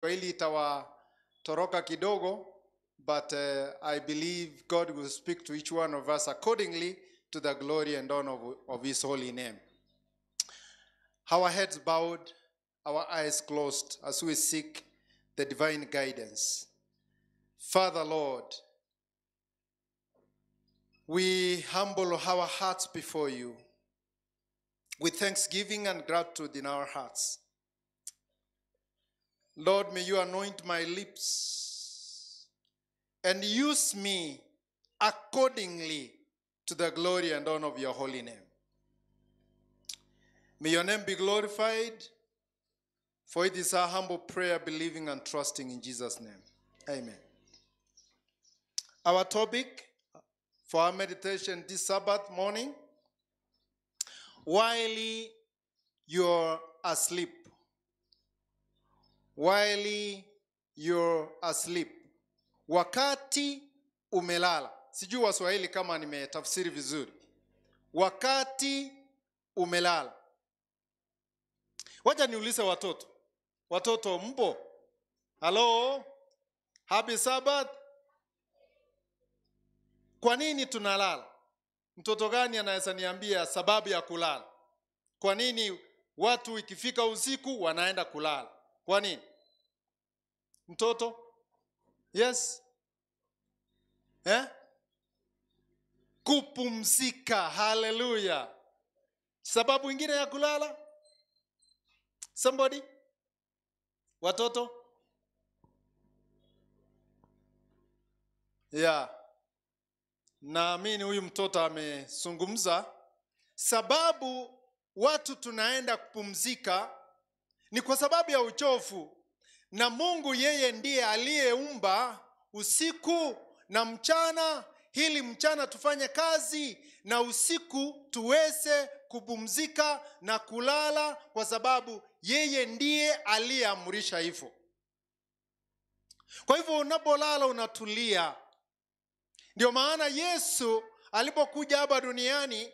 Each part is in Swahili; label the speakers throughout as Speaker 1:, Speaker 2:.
Speaker 1: Swahili itawatoroka kidogo, but I believe God will speak to each one of us accordingly to the glory and honor of his holy name. Our heads bowed, our eyes closed as we seek the divine guidance. Father, Lord, we humble our hearts before you with thanksgiving and gratitude in our hearts. Lord, may you anoint my lips and use me accordingly to the glory and honor of your holy name. May your name be glorified, for it is our humble prayer, believing and trusting in Jesus' name. Amen. Our topic for our meditation this Sabbath morning: while you're asleep. While you're asleep. Wakati umelala. Sijui Waswahili kama nimetafsiri vizuri. Wakati umelala. Wacha niulize watoto. Watoto mpo? Hello? Happy Sabbath? Kwa nini tunalala? Mtoto gani anaweza niambia sababu ya kulala? Kwa nini watu ikifika usiku wanaenda kulala? Kwa nini? Mtoto? Yes? Kupumzika. Hallelujah. Sababu ingine ya kulala? Somebody? Watoto? Yeah. Naamini huyu mtoto amezungumza. Sababu watu tunaenda kupumzika ni kwa sababu ya uchovu. Na Mungu yeye ndiye aliyeumba usiku na mchana, ili mchana tufanye kazi na usiku tuweze kupumzika na kulala, kwa sababu yeye ndiye aliyeamrisha hivyo. Kwa hivyo unapolala unatulia. Ndio maana Yesu alipokuja hapa duniani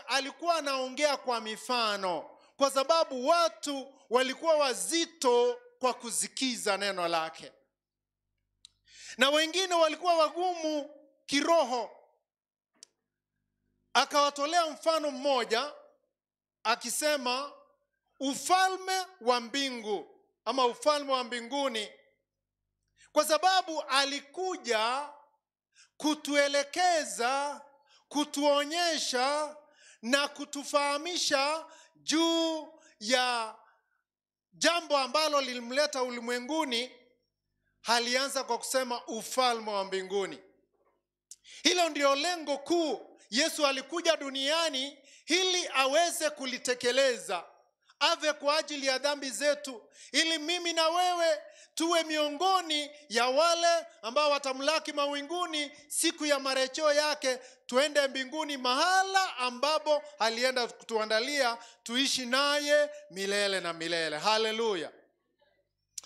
Speaker 1: alikuwa anaongea kwa mifano, kwa sababu watu walikuwa wazito kwa kusikiza neno lake, na wengine walikuwa wagumu kiroho. Akawatolea mfano mmoja akisema ufalme wa mbingu ama ufalme wa mbinguni, kwa sababu alikuja kutuelekeza, kutuonyesha na kutufahamisha juu ya jambo ambalo lilimleta ulimwenguni. Alianza kwa kusema ufalme wa mbinguni. Hilo ndio lengo kuu. Yesu alikuja duniani ili aweze kulitekeleza, ave kwa ajili ya dhambi zetu, ili mimi na wewe tuwe miongoni ya wale ambao watamlaki mawinguni siku ya marejeo yake, tuende mbinguni, mahala ambapo alienda kutuandalia tuishi naye milele na milele. Haleluya.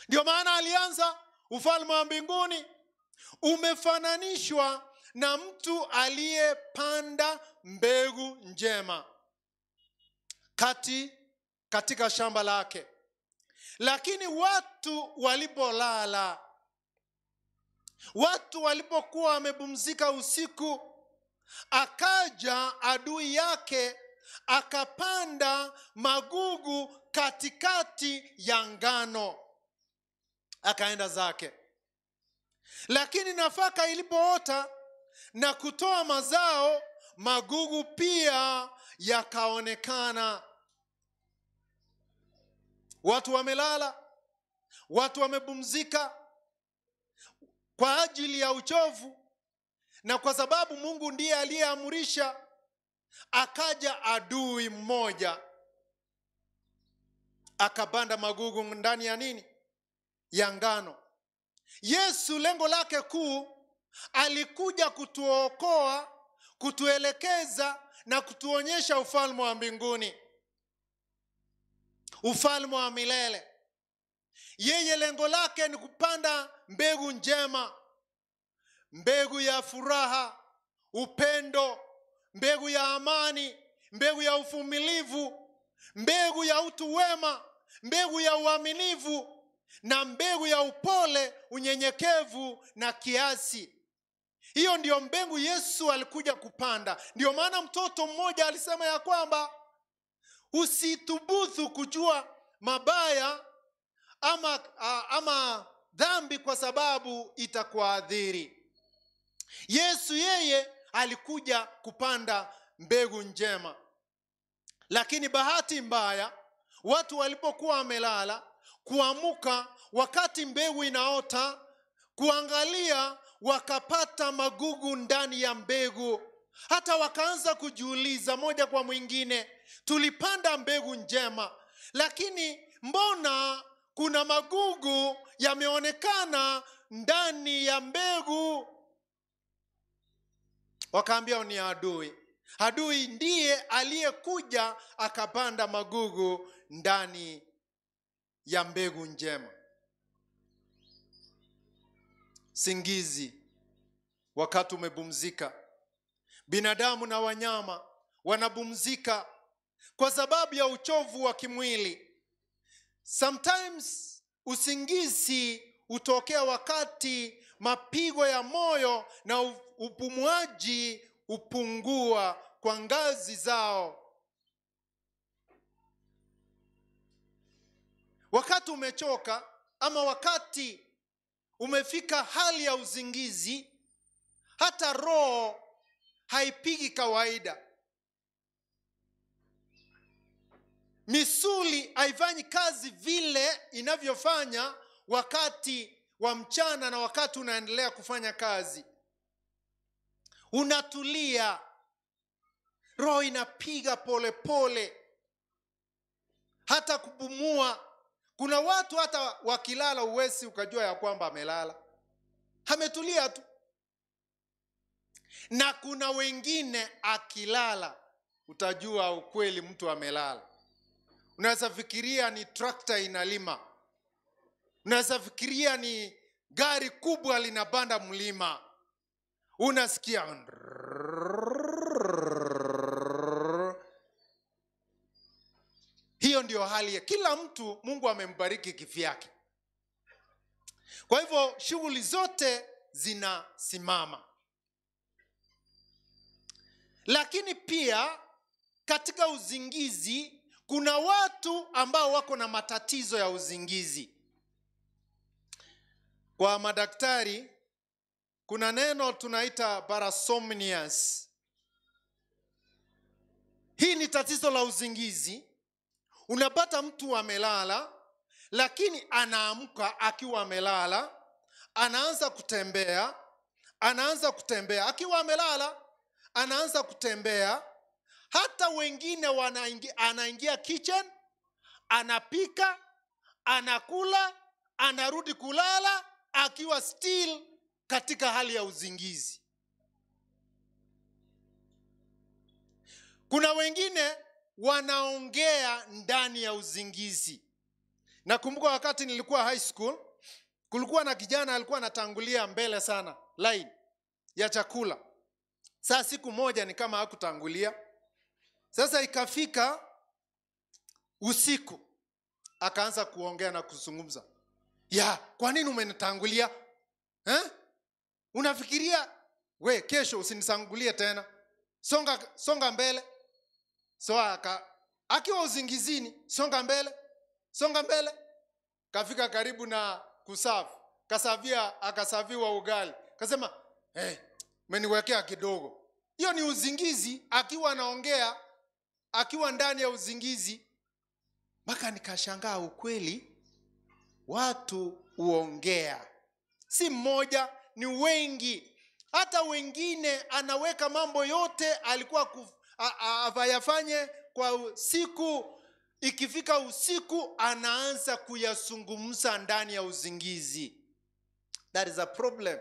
Speaker 1: Ndio maana alianza ufalme wa mbinguni umefananishwa na mtu aliyepanda mbegu njema katika shamba lake. Lakini watu walipolala, watu walipokuwa wamepumzika usiku, akaja adui yake akapanda magugu katikati ya ngano, akaenda zake. Lakini nafaka ilipoota na kutoa mazao, magugu pia yakaonekana. Watu wamelala, watu wamepumzika kwa ajili ya uchovu, na kwa sababu Mungu ndiye aliyeamrisha, akaja adui mmoja akapanda magugu ndani ya nini? Ya ngano. Yesu lengo lake kuu alikuja kutuokoa, kutuelekeza na kutuonyesha ufalme wa mbinguni, ufalme wa milele. Yeye lengo lake ni kupanda mbegu njema, mbegu ya furaha, upendo, mbegu ya amani, mbegu ya uvumilivu, mbegu ya utu wema, mbegu ya uaminifu, na mbegu ya upole, unyenyekevu na kiasi. Hiyo ndio mbegu Yesu alikuja kupanda. Ndio maana mtoto mmoja alisema ya kwamba usithubutu kujua mabaya ama dhambi kwa sababu itakuadhiri. Yesu yeye alikuja kupanda mbegu njema. Lakini bahati mbaya, watu walipokuwa wamelala, kuamuka wakati mbegu inaota, kuangalia wakapata magugu ndani ya mbegu. Hata wakaanza kujiuliza moja kwa mwingine, tulipanda mbegu njema, lakini mbona kuna magugu yameonekana ndani ya mbegu? Wakaambia ni adui. Adui ndiye aliyekuja akapanda magugu ndani ya mbegu njema. Singizi, wakati umepumzika. Binadamu na wanyama wanapumzika kwa sababu ya uchovu wa kimwili. Sometimes usingizi hutokea wakati mapigo ya moyo na upumuaji upungua kwa ngazi zao. Wakati umechoka ama wakati umefika hali ya usingizi, hata roho haipigi kawaida. Misuli haifanyi kazi vile inavyofanya wakati wa mchana na wakati unaendelea kufanya kazi. Unatulia, roho inapiga pole pole, hata kupumua. Kuna watu hata wakilala uwezi ukajua ya kwamba amelala, ametulia tu. Na kuna wengine akilala utajua ukweli mtu amelala. Unaweza fikiria ni trakta inalima, unaweza fikiria ni gari kubwa linapanda mlima. Unasikia hiyo ndio hali ya kila mtu. Mungu amembariki kivyake. Kwa hivyo shughuli zote zinasimama. Lakini pia katika uzingizi kuna watu ambao wako na matatizo ya uzingizi. Kwa madaktari kuna neno tunaita parasomnias. Hii ni tatizo la uzingizi. Unapata mtu amelala, lakini anaamka akiwa amelala, anaanza kutembea akiwa amelala, anaanza kutembea. Hata wengine anaingia kitchen, anapika, anakula, anarudi kulala akiwa still katika hali ya uzingizi. Kuna wengine wanaongea ndani ya uzingizi. Nakumbuka wakati nilikuwa high school, kulikuwa na kijana alikuwa anatangulia mbele sana line ya chakula. Sasa siku moja ni kama hakutangulia. Sasa ikafika usiku, akaanza kuongea na kuzungumza. Kwa nini umenitangulia? Unafikiria kesho usinitangulie tena? Songa mbele. So akiwa uzingizini, songa mbele. Kafika karibu na kusavu, akasaviwa ugali. Kasema, umeniwekea kidogo. Hiyo ni uzingizi, akiwa anaongea akiwa ndani ya uzingizi. Mpaka nikashangaa ukweli, watu huongea. Si mmoja, ni wengi. Hata wengine anaweka mambo yote alikuwa afanye kwa siku, ikifika usiku anaanza kuyazungumza ndani ya uzingizi. That is a problem.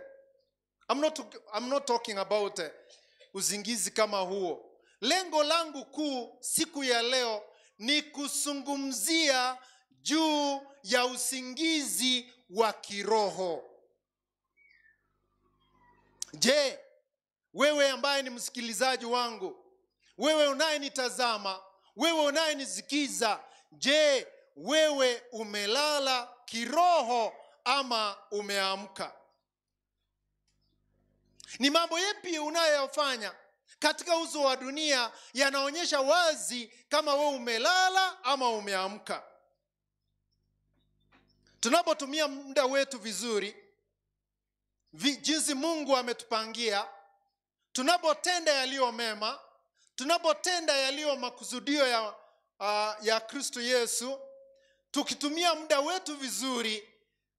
Speaker 1: I'm not talking about uzingizi kama huo. Lengo langu kuu siku ya leo ni kuzungumzia juu ya usingizi wa kiroho. Je, wewe ambaye ni msikilizaji wangu, wewe unayenitazama, wewe unayenisikiza, je, wewe umelala kiroho ama umeamka. Ni mambo yapi unayofanya katika uso wa dunia yanaonyesha wazi kama wewe umelala ama umeamka. Tunapotumia muda wetu vizuri, jinsi Mungu ametupangia, tunapotenda yaliyo mema, tunapotenda yaliyo makusudio ya Kristo Yesu, tukitumia muda wetu vizuri,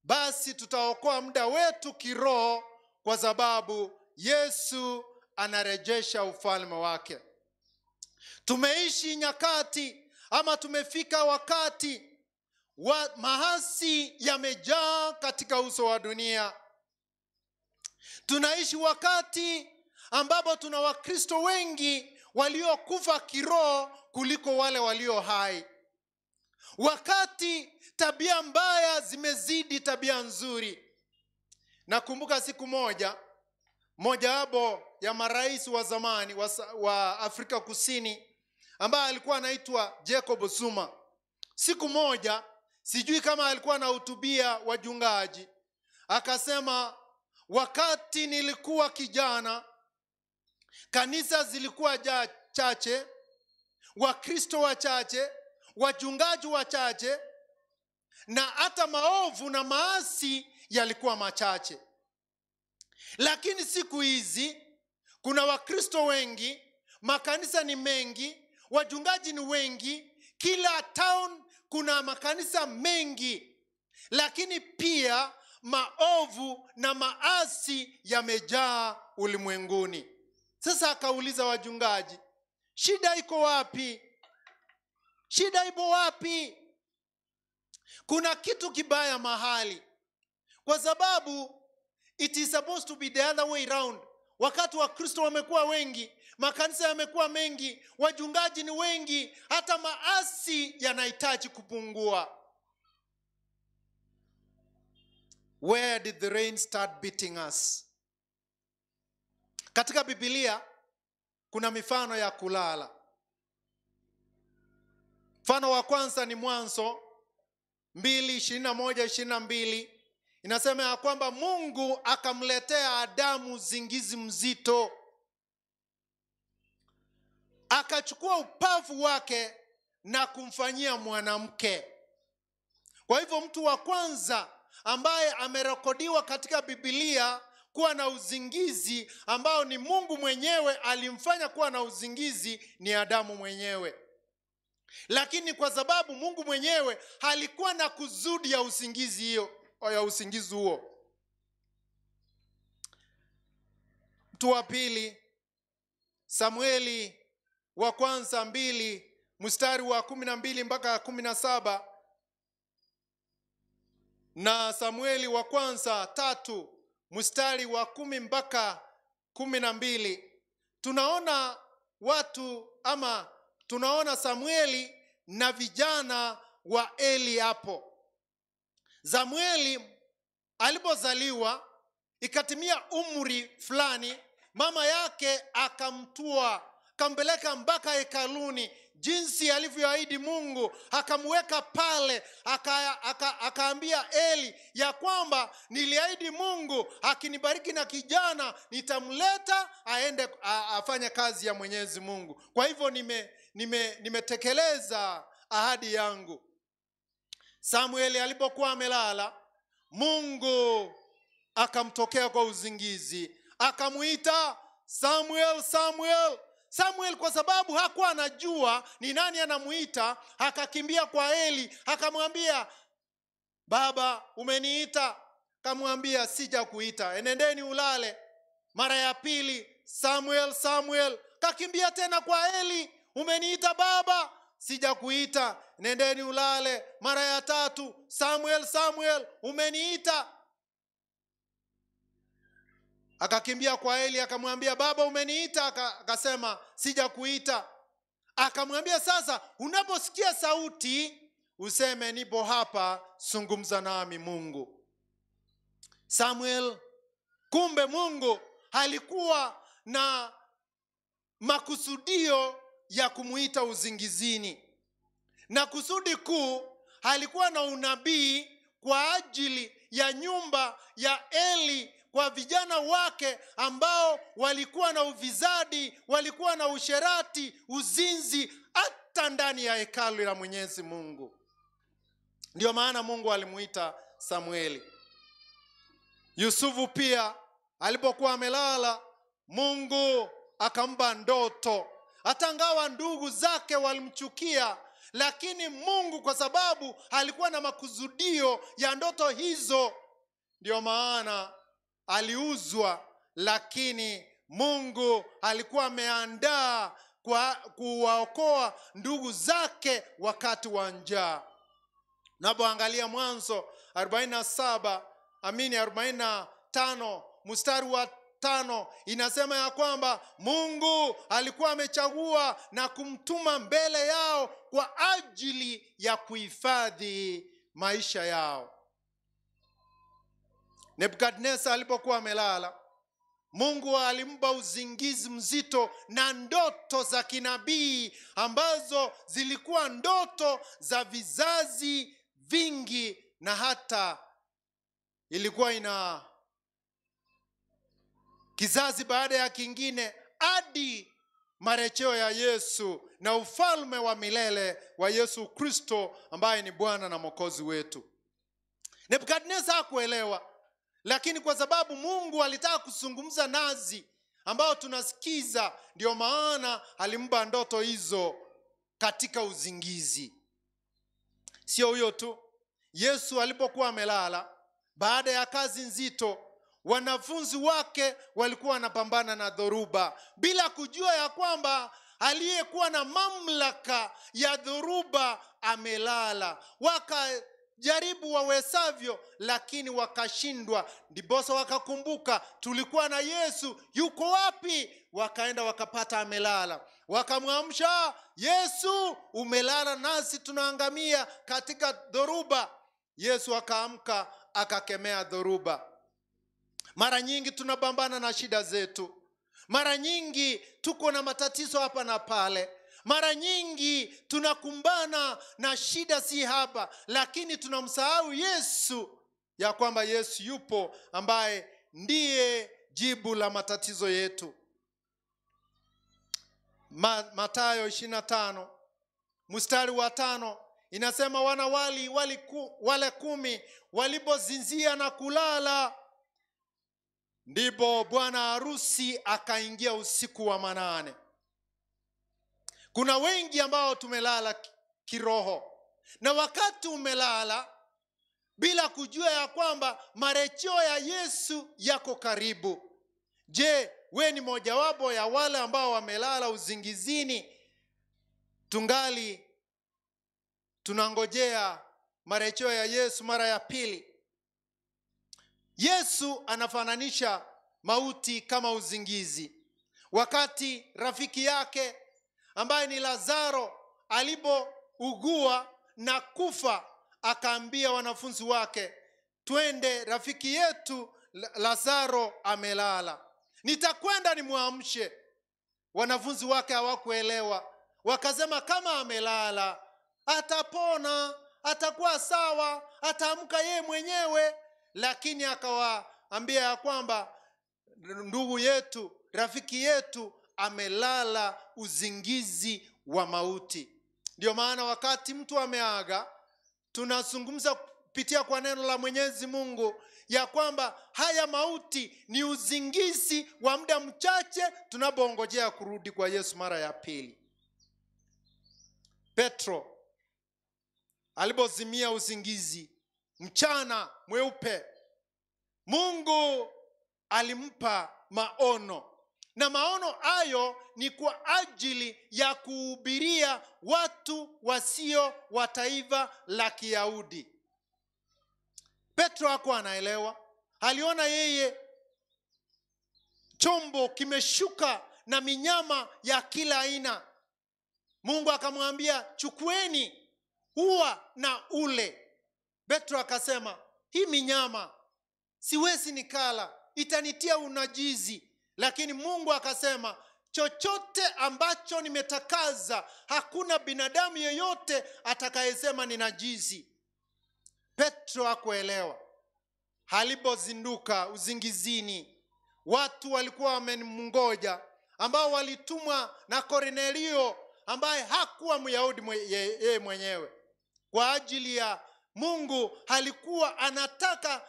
Speaker 1: basi tutaokoa muda wetu kiroho, kwa sababu Yesu anarejesha ufalme wake. Tumeishi nyakati ama tumefika wakati maasi yamejaa katika uso wa dunia. Tunaishi wakati ambapo tuna Wakristo wengi waliokufa kiroho kuliko wale walio hai. Wakati tabia mbaya zimezidi tabia nzuri. Nakumbuka siku mojawapo ya marais wa zamani wa Afrika Kusini ambaye alikuwa anaitwa Jacob Zuma. Siku moja, sijui kama alikuwa anahutubia wachungaji, akasema, wakati nilikuwa kijana, kanisa zilikuwa chache, Wakristo wachache, wachungaji wachache, na hata maovu na maasi yalikuwa machache. Lakini siku hizi kuna Wakristo wengi, makanisa ni mengi, wachungaji ni wengi, kila town kuna makanisa mengi, lakini pia maovu na maasi yamejaa ulimwenguni. Sasa akauliza wachungaji, shida iko wapi? Shida ipo wapi? Kuna kitu kibaya mahali. Kwa sababu it is supposed to be the other way around. Wakati wa Kristo wamekuwa wengi, makanisa yamekuwa mengi, wachungaji ni wengi, hata maasi yanahitaji kupungua. Where did the rain start beating us? Katika Biblia kuna mifano ya kulala. Mfano wa kwanza ni Mwanzo 2:21-22. Inasema ya kwamba Mungu akamletea Adamu usingizi mzito. Akachukua upavu wake na kumfanyia mwanamke. Kwa hivyo mtu wa kwanza ambaye amerekodiwa katika Biblia kuwa na usingizi ambao ni Mungu mwenyewe alimfanya kuwa na usingizi ni Adamu mwenyewe. Lakini kwa sababu Mungu mwenyewe halikuwa na kusudi ya usingizi huo. Mtu wa pili, Samueli wa kwanza 2:12-17, na Samueli wa kwanza 3:10-12. Tunaona tunaona Samueli na vijana wa Eli hapo. Samueli alipozaliwa, ikatimia umri fulani, mama yake akamtua, kampeleka mpaka hekaluni, jinsi alivyoahidi Mungu, akamweka pale, akaambia Eli ya kwamba niliahidi Mungu akinibariki na kijana nitamleta aende afanye kazi ya Mwenyezi Mungu. Kwa hivyo nimetekeleza ahadi yangu. Samueli alipokuwa amelala, Mungu akamtokea kwa usingizi, akamuita, Samuel, Samuel. Samuel kwa sababu hakuwa anajua ni nani anamuita, akakimbia kwa Eli, akamwambia, baba umeniita? Akamwambia, sija kuita, enendeni ulale. Mara ya pili, Samuel, Samuel. Kakimbia tena kwa Eli, umeniita baba? Sija kuita, nendeni ulale. Mara ya tatu, Samuel, Samuel, umeniita? Akakimbia kwa Eli, akamwambia, baba umeniita? Akasema, sija kuita. Akamwambia, sasa unaposikia sauti useme, nipo hapa, zungumza nami Mungu. Samuel, kumbe Mungu alikuwa na makusudio ya kumuita usingizini, na kusudi kuu alikuwa na unabii kwa ajili ya nyumba ya Eli, kwa vijana wake ambao walikuwa na uvizadi, walikuwa na usherati, uzinzi, hata ndani ya hekalu la Mwenyezi Mungu. Ndio maana Mungu alimuita Samueli. Yusufu pia alipokuwa amelala, Mungu akampa ndoto. Hata ngawa ndugu zake walimchukia, lakini Mungu kwa sababu alikuwa na makusudio ya ndoto hizo, ndio maana aliuzwa, lakini Mungu alikuwa ameandaa kuwaokoa ndugu zake wakati wa njaa. Napoangalia Mwanzo 45 mstari wa 5 inasema ya kwamba Mungu alikuwa amechagua na kumtuma mbele yao kwa ajili ya kuhifadhi maisha yao. Nebukadneza alipokuwa amelala, Mungu alimpa uzingizi mzito na ndoto za kinabii ambazo zilikuwa ndoto za vizazi vingi, na hata ilikuwa ina kizazi baada ya kingine hadi marejeo ya Yesu na ufalme wa milele wa Yesu Kristo ambaye ni Bwana na Mwokozi wetu. Nebukadneza hakuelewa, lakini kwa sababu Mungu alitaka kuzungumza nazi ambao tunasikiza, ndio maana alimpa ndoto hizo katika uzingizi. Sio huyo tu, Yesu alipokuwa amelala baada ya kazi nzito, wanafunzi wake walikuwa wanapambana na dhoruba bila kujua ya kwamba aliyekuwa na mamlaka ya dhoruba amelala. Wakajaribu wawezavyo, lakini wakashindwa. Ndiposa wakakumbuka, tulikuwa na Yesu, yuko wapi? Wakaenda wakapata amelala. Wakamwamsha, Yesu, umelala nasi tunaangamia katika dhoruba. Yesu akaamka akakemea dhoruba. Mara nyingi tunapambana na shida zetu. Mara nyingi tuko na matatizo hapa na pale. Mara nyingi tunakumbana na shida si hapa, lakini tunamsahau Yesu, ya kwamba Yesu yupo ambaye ndiye jibu la matatizo yetu. Mathayo 25 mstari wa 5 inasema, wanawali wale 10 walipozinzia na kulala, ndipo bwana harusi akaingia usiku wa manane. Kuna wengi ambao tumelala kiroho, na wakati umelala bila kujua ya kwamba marejeo ya Yesu yako karibu. Je, we ni mojawapo ya wale ambao wamelala uzingizini tungali tunangojea marejeo ya Yesu mara ya pili? Yesu anafananisha mauti kama uzingizi. Wakati rafiki yake ambaye ni Lazaro alipougua na kufa, akaambia wanafunzi wake, twende, rafiki yetu Lazaro amelala, nitakwenda nimwamshe. Wanafunzi wake hawakuelewa, wakasema kama amelala atapona, atakuwa sawa, ataamka yeye mwenyewe. Lakini akawaambia ya kwamba ndugu yetu, rafiki yetu amelala uzingizi wa mauti. Ndio maana wakati mtu ameaga, tunazungumza kupitia kwa neno la Mwenyezi Mungu ya kwamba haya mauti ni uzingizi wa muda mchache tunapongojea kurudi kwa Yesu mara ya pili. Petro alipozimia uzingizi mchana mweupe, Mungu alimpa maono, na maono hayo ni kwa ajili ya kuhubiria watu wasio wa taifa la Kiyahudi. Petro hakuwa anaelewa. Aliona yeye chombo kimeshuka na minyama ya kila aina. Mungu akamwambia, chukueni ua na ule. Petro akasema, hii minyama siwezi nikala, itanitia unajizi. Lakini Mungu akasema, chochote ambacho nimetakaza, hakuna binadamu yeyote atakayesema ni najisi. Petro hakuelewa. Alipozinduka uzingizini, watu walikuwa wamemngoja, ambao walitumwa na Kornelio ambaye hakuwa Myahudi yeye mwenyewe. Kwa ajili ya Mungu alikuwa anataka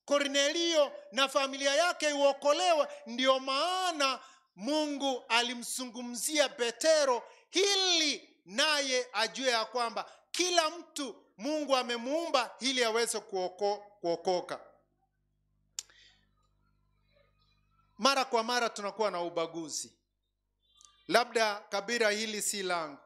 Speaker 1: Kornelio na familia yake uokolewe. Ndio maana Mungu alimzungumzia Petero ili naye ajue ya kwamba kila mtu Mungu amemuumba ili aweze kuokoka. Mara kwa mara tunakuwa na ubaguzi. Labda kabila hili si langu,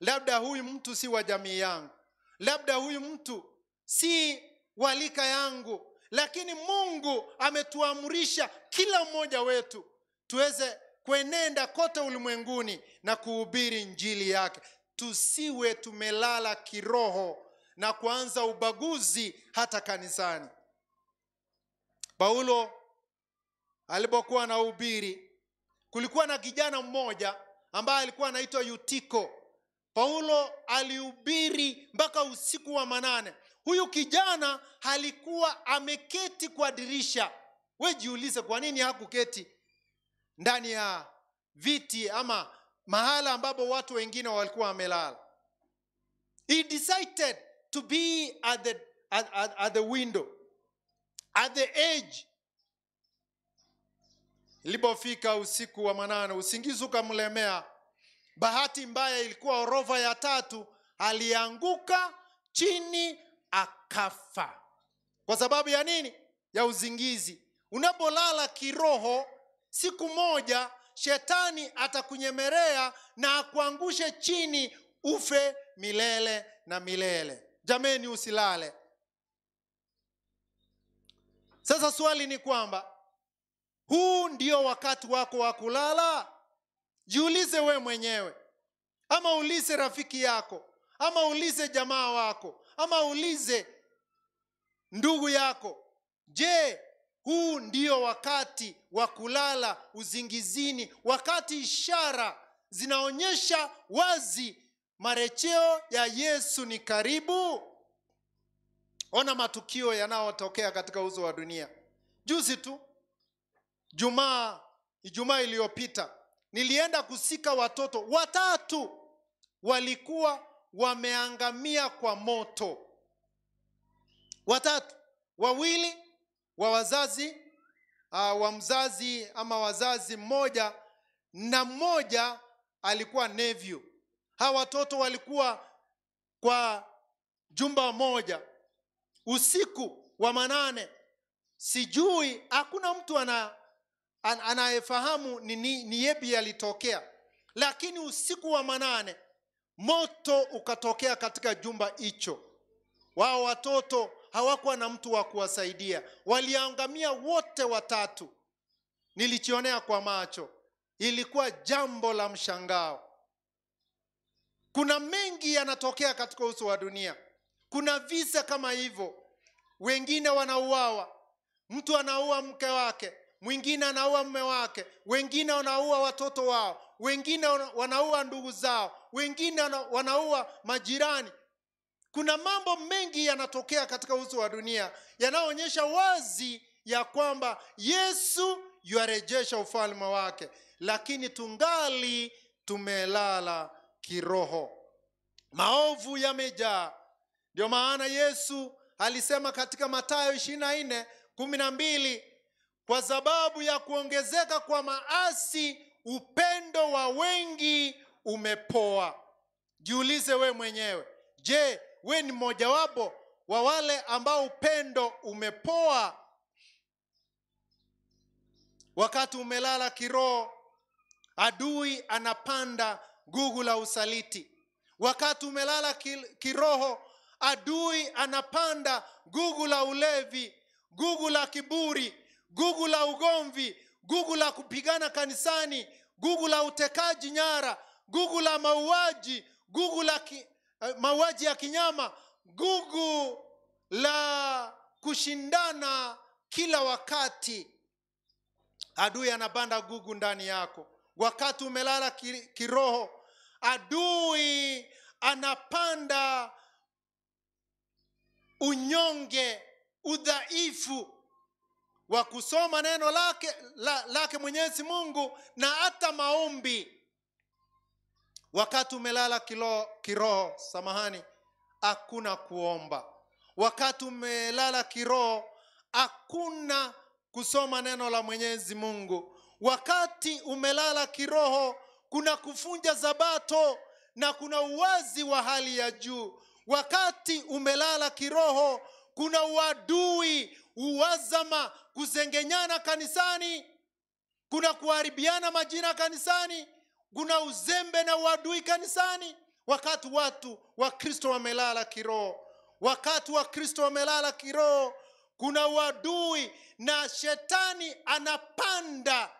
Speaker 1: labda huyu mtu si wa jamii yangu, labda huyu mtu si walika yangu, lakini Mungu ametuamrisha kila mmoja wetu tuweze kuenenda kote ulimwenguni na kuhubiri injili yake. Tusiwe tumelala kiroho na kuanza ubaguzi hata kanisani. Paulo alipokuwa anahubiri, kulikuwa na kijana mmoja ambaye alikuwa anaitwa Yutiko. Paulo alihubiri mpaka usiku wa manane. Huyu kijana alikuwa ameketi kwa dirisha. Wewe jiulize kwa nini hakuketi ndani ya viti ama mahala ambapo watu wengine walikuwa wamelala. He decided to be at the window, at the edge. Ilipofika usiku wa manane, usingizi ukamlemea. Bahati mbaya ilikuwa orofa ya 3, alianguka chini akafa. Kwa sababu ya nini? Ya uzingizi. Unapolala kiroho, siku moja shetani atakunyemelea na akuangushe chini, ufe milele na milele. Jameni, usilale. Sasa swali ni kwamba, huu ndio wakati wako wa kulala? Jiulize we mwenyewe, ama ulize rafiki yako, ama ulize jamaa wako, ama ulize ndugu yako. Je, huu ndio wakati wa kulala uzingizini, wakati ishara zinaonyesha wazi marejeo ya Yesu ni karibu? Ona matukio yanayotokea katika uso wa dunia. Juzi tu, Ijumaa iliyopita, nilienda kusika watoto 3 walikuwa wameangamia kwa moto. 3, 2 wa wazazi wa mzazi ama wazazi mmoja, na mmoja alikuwa nephew. Hawa watoto walikuwa kwa jumba moja usiku wa manane. Sijui, hakuna mtu anayefahamu ni yepi yalitokea, lakini usiku wa manane moto ukatokea katika jumba hicho. Wao watoto hawakuwa na mtu wa kuwasaidia, waliangamia wote 3. Nilichionea kwa macho, ilikuwa jambo la mshangao. Kuna mengi yanatokea katika uso wa dunia. Kuna visa kama hivyo. Wengine wanauawa, mtu anaua mke wake, mwingine anaua mume wake, wengine wanaua watoto wao, wengine wanaua ndugu zao, wengine wanaua majirani. Kuna mambo mengi yanatokea katika uso wa dunia yanaonyesha wazi ya kwamba Yesu yuarejesha ufalme wake, lakini tungali tumelala kiroho. Maovu yamejaa. Ndio maana Yesu alisema katika Mathayo 24:12, kwa sababu ya kuongezeka kwa maasi upendo wa wengi umepoa. Jiulize we mwenyewe, je, we ni mmojawapo wa wale ambao upendo umepoa? Wakati umelala kiroho, adui anapanda gugu la usaliti. Wakati umelala kiroho, adui anapanda gugu la ulevi, gugu la kiburi, gugu la ugomvi, gugu la kupigana kanisani, gugu la utekaji nyara, gugu la mauaji, gugu la mauaji ya kinyama, gugu la kushindana kila wakati. Adui anapanda gugu ndani yako. Wakati umelala kiroho, adui anapanda unyonge, udhaifu wa kusoma neno lake Mwenyezi Mungu na hata maombi. Wakati umelala kiroho, hakuna kuomba. Wakati umelala kiroho, hakuna kusoma neno la Mwenyezi Mungu. Wakati umelala kiroho, kuna kufunja Sabato na kuna uwazi wa hali ya juu. Wakati umelala kiroho, kuna uadui, uwazama, kuzengenyana kanisani, kuna kuharibiana majina kanisani, kuna uzembe na uadui kanisani. Wakati watu wa Kristo wamelala kiroho, wakati wa Kristo wamelala kiroho, kuna uadui na shetani anapanda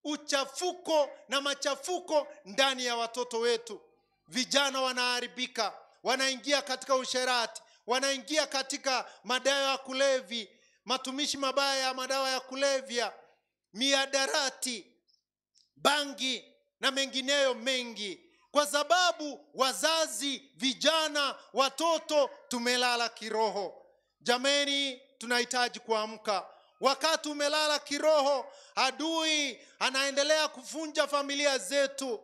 Speaker 1: uchafuko na machafuko ndani ya watoto wetu. Vijana wanaharibika, wanaingia katika usherati, wanaingia katika madawa ya kulevya, matumishi mabaya ya madawa ya kulevya, miadarati, bangi na mengineyo mengi. Kwa sababu wazazi, vijana, watoto tumelala kiroho. Jameni, tunahitaji kuamka. Wakati umelala kiroho, adui anaendelea kuvunja familia zetu.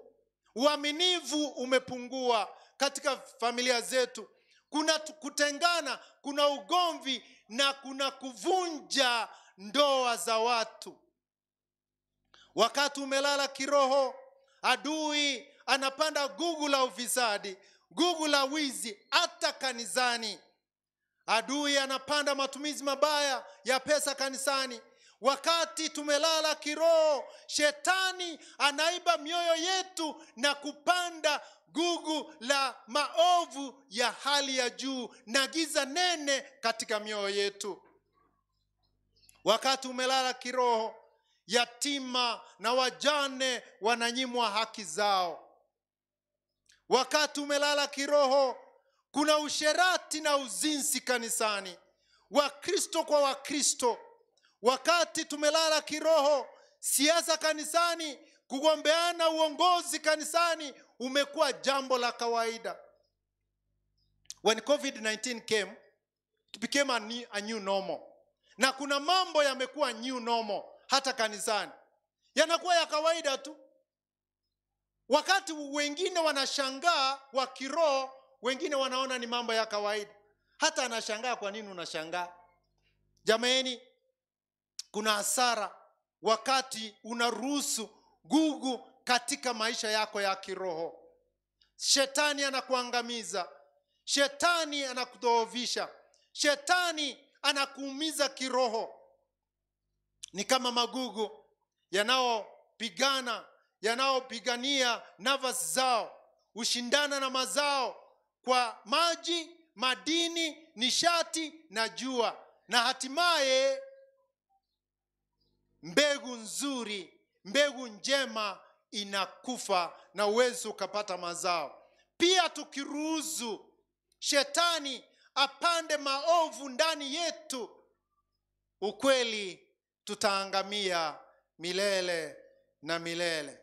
Speaker 1: Uaminifu umepungua katika familia zetu. Kuna kutengana, kuna ugomvi na kuna kuvunja ndoa za watu. Wakati umelala kiroho, adui anapanda gugu la ufisadi, gugu la wizi hata kanisani. Adui anapanda matumizi mabaya ya pesa kanisani. Wakati tumelala kiroho, shetani anaiba mioyo yetu na kupanda gugu la maovu ya hali ya juu na giza nene katika mioyo yetu. Wakati umelala kiroho, yatima na wajane wananyimwa haki zao. Wakati umelala kiroho, kuna usherati na uzinzi kanisani, Wakristo kwa Wakristo. Wakati tumelala kiroho, siasa kanisani, kugombeana uongozi kanisani umekuwa jambo la kawaida. When COVID-19 came, it became a new normal. Na kuna mambo yamekuwa new normal hata kanisani, yanakuwa ya kawaida tu. Wakati wengine wanashangaa wa kiroho, wengine wanaona ni mambo ya kawaida. Hata anashangaa, kwa nini unashangaa? Jamani, kuna hasara wakati unaruhusu gugu katika maisha yako ya kiroho. Shetani anakuangamiza, shetani anakudhoofisha, shetani anakuumiza kiroho. Ni kama magugu yanaopigania nafasi zao, ushindana na mazao kwa maji, madini, nishati na jua, na hatimaye mbegu nzuri, mbegu njema inakufa na uwezo ukapata mazao. Pia tukiruhusu shetani apande maovu ndani yetu, ukweli tutaangamia milele na milele.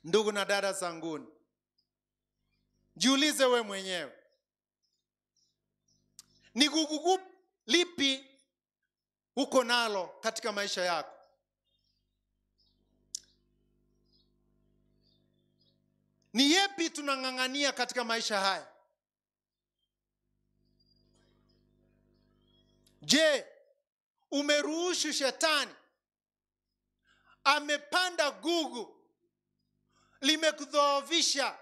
Speaker 1: Ndugu na dada zanguni, jiulize we mwenyewe, ni gugu lipi uko nalo katika maisha yako? Ni yepi tunang'ang'ania katika maisha haya? Je, umeruhusu shetani amepanda gugu, limekudhoofisha,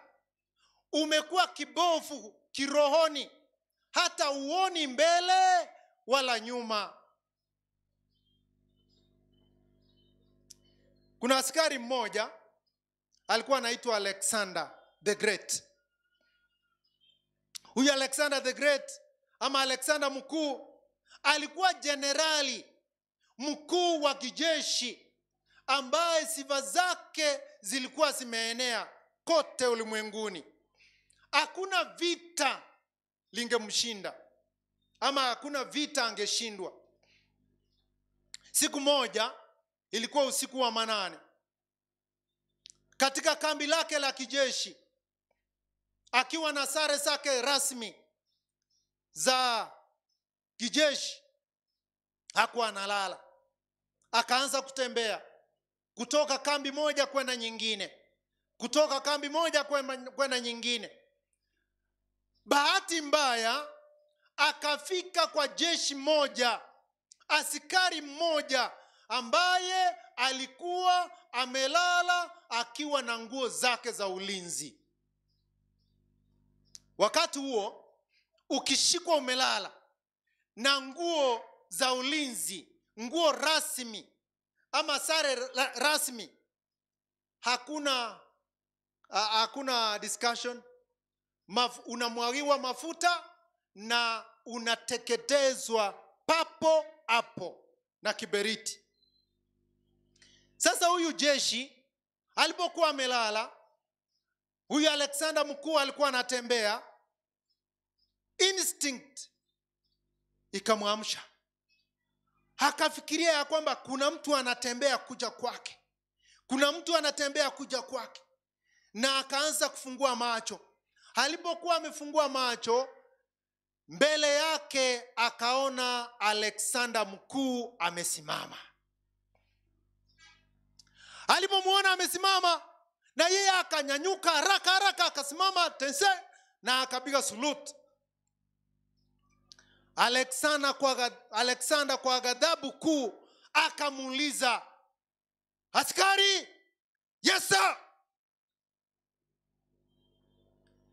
Speaker 1: umekuwa kibofu kirohoni, hata uoni mbele wala nyuma? Kuna askari mmoja alikuwa anaitwa Alexander the Great. Huyu Alexander the Great ama Alexander mkuu alikuwa jenerali mkuu wa kijeshi ambaye sifa zake zilikuwa zimeenea kote ulimwenguni. Hakuna vita lingemshinda ama hakuna vita angeshindwa. Siku moja, ilikuwa usiku wa manane, katika kambi lake la kijeshi, akiwa na sare zake rasmi za kijeshi. Hakuwa analala. Akaanza kutembea kutoka kambi moja kwenda nyingine, kutoka kambi moja kwenda nyingine. Bahati mbaya akafika kwa jeshi moja, askari mmoja ambaye alikuwa amelala akiwa na nguo zake za ulinzi. Wakati huo ukishikwa umelala na nguo za ulinzi, nguo rasmi ama sare rasmi, hakuna discussion. Unamwagiwa mafuta na unateketezwa papo hapo na kiberiti. Sasa huyu jeshi alipokuwa amelala, huyu Alexander mkuu alikuwa anatembea, instinct ikamwamsha. Akafikiria ya kwamba kuna mtu anatembea kuja kwake. Kuna mtu anatembea kuja kwake. Na akaanza kufungua macho. Alipokuwa amefungua macho, mbele yake akaona Alexander mkuu amesimama. Alipomuona amesimama, na yeye akanyanyuka haraka akasimama tense na akapiga salute. Alexander kwa ghadhabu kuu akamuuliza, askari, yes sir,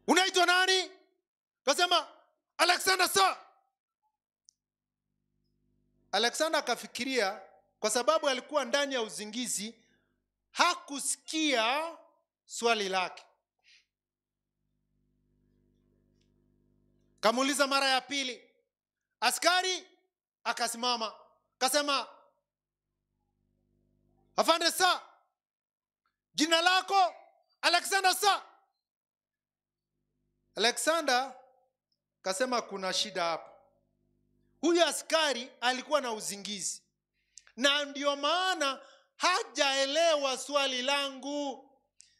Speaker 1: unaitwa nani? Akasema, Alexander sir. Alexander akafikiria, kwa sababu alikuwa ndani ya uzingizi, hakusikia swali lake. Kamuuliza mara ya pili, askari, akasimama. Akasema, afande sir, jina lako? Alexander sir. Alexander kasema kuna shida hapa. Huyu askari alikuwa na uzingizi, na ndio maana hajaelewa swali langu.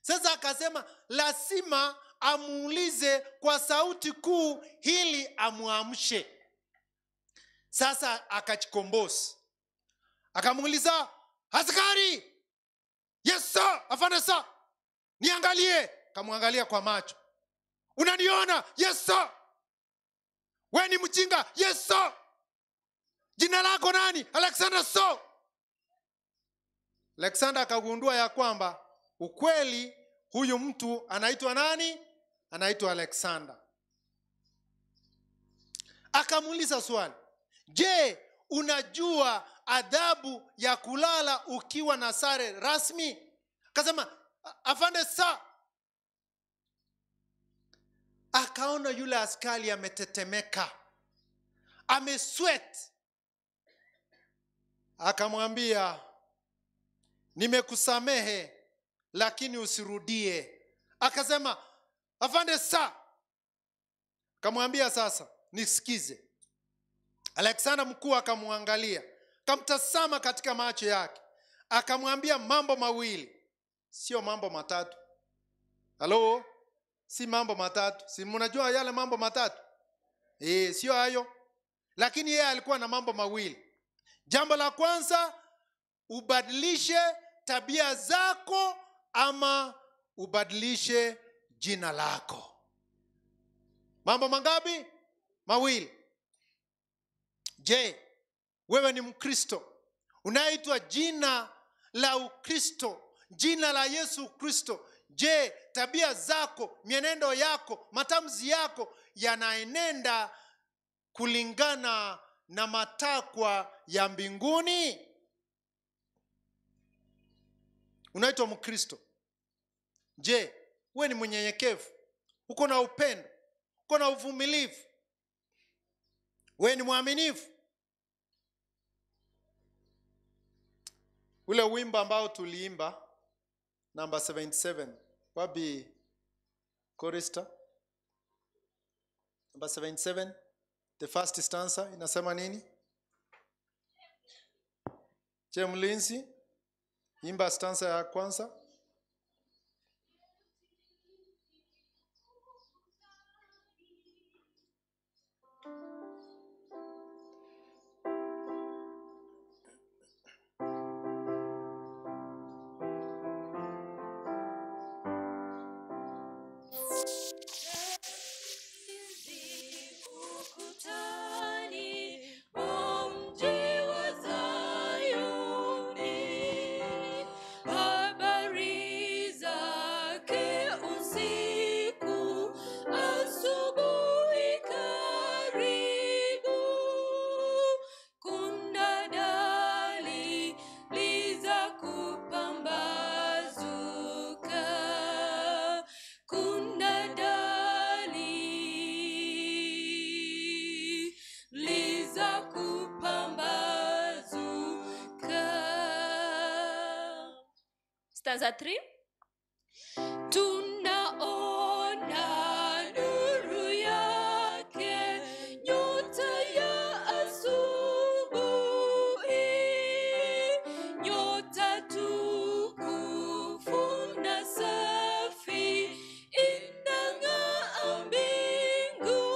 Speaker 1: Sasa akasema lazima amuulize kwa sauti kuu ili amuamshe. Sasa akajikombozi. Akamuuliza, askari, yes sir, afande sir, niangalie. Kamwangalia kwa macho. Unaniona? Yes sir. Wewe ni mjinga? Yes sir. Jina lako nani? Alexander sir. Alexander akagundua ya kwamba ukweli huyu mtu anaitwa nani? Anaitwa Alexander. Akamuuliza swali, je, unajua adhabu ya kulala ukiwa na sare rasmi? Akasema, afande sir. Akaona yule askari ametetemeka, amesweat. Akamwambia, nimekusamehe lakini usirudie. Akasema, afande sir. Akamwambia, sasa nisikize. Alexander mkuu akamwangalia, akamtazama katika macho yake, akamwambia mambo mawili, sio mambo matatu. Halo? Si mambo matatu. Si mnajua yale mambo matatu? Sio hayo. Lakini yeye alikuwa na mambo mawili. Jambo la kwanza, ubadilishe tabia zako ama ubadilishe jina lako. Mambo mangapi? Mawili. Je, wewe ni Mkristo? Unaitwa jina la Ukristo, jina la Yesu Kristo. Je, tabia zako, mienendo yako, matamshi yako yanaenenda kulingana na matakwa ya mbinguni? Unaitwa Mkristo. Je, wewe ni mnyenyekevu? Uko na upendo? Uko na uvumilivu? Wewe ni mwaminifu? Ule wimbo ambao tuliimba number 77, wapi chorister? Number 77, the first stanza inasema nini? Je, mlinzi, imba stanza ya kwanza.
Speaker 2: Stanza 3. Tunaona nuru yake, nyota ya asubuhi, nyota tukufu na safi, inang'aa mbinguni.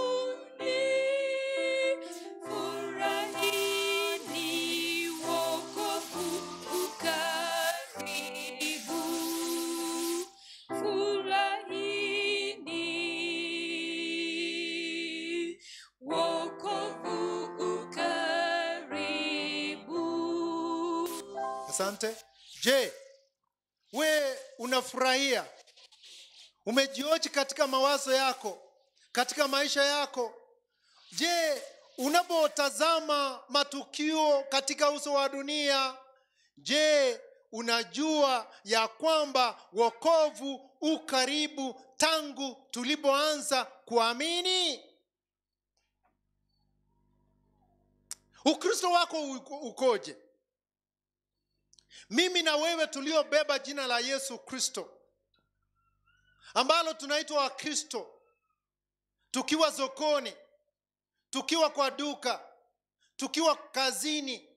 Speaker 2: Furahini, wokovu ukaribu. Furahini, wokovu ukaribu.
Speaker 1: Asante. Je, we unafurahia? Umejioji katika mawazo yako, katika maisha yako? Je, unapotazama matukio katika uso wa dunia, je, unajua ya kwamba wokovu ukaribu tangu tulipoanza kuamini? Ukristo wako ukoje? Mimi na wewe tuliobeba jina la Yesu Kristo, ambalo tunaitwa Wakristo, tukiwa sokoni, tukiwa kwa duka, tukiwa kazini,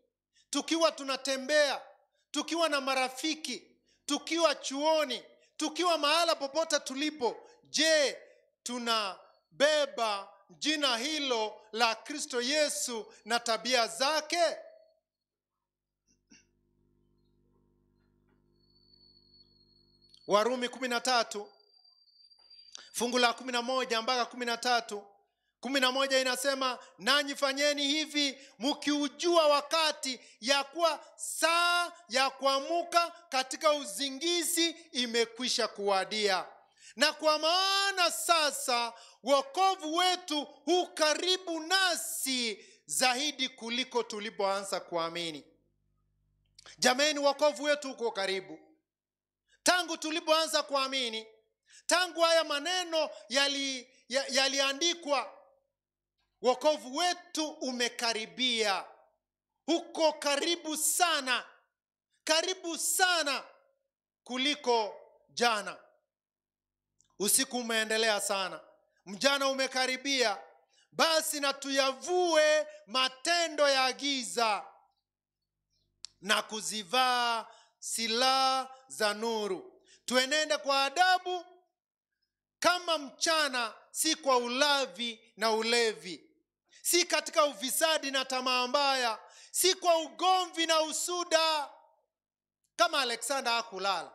Speaker 1: tukiwa tunatembea, tukiwa na marafiki, tukiwa chuoni, tukiwa mahala popote tulipo, je, tunabeba jina hilo la Kristo Yesu na tabia zake? Warumi 13 fungu la 11 mpaka 13. 11 inasema, nanyi fanyeni hivi mkiujua wakati ya kuwa saa ya kuamuka katika uzingizi imekwisha kuwadia. Na kwa maana sasa wokovu wetu hu karibu nasi zaidi kuliko tulipoanza kuamini. Jameni, wokovu wetu uko karibu. Tangu tulipoanza kuamini, tangu haya maneno yaliandikwa, wokovu wetu umekaribia. Uko karibu sana kuliko jana. Usiku umeendelea sana, mjana umekaribia. Basi na tuyavue matendo ya giza na kuzivaa silaha za nuru. Tuenende kwa adabu kama mchana, si kwa ulavi na ulevi, si katika ufisadi na tamaa mbaya, si kwa ugomvi na usuda. Kama Alexander hakulala,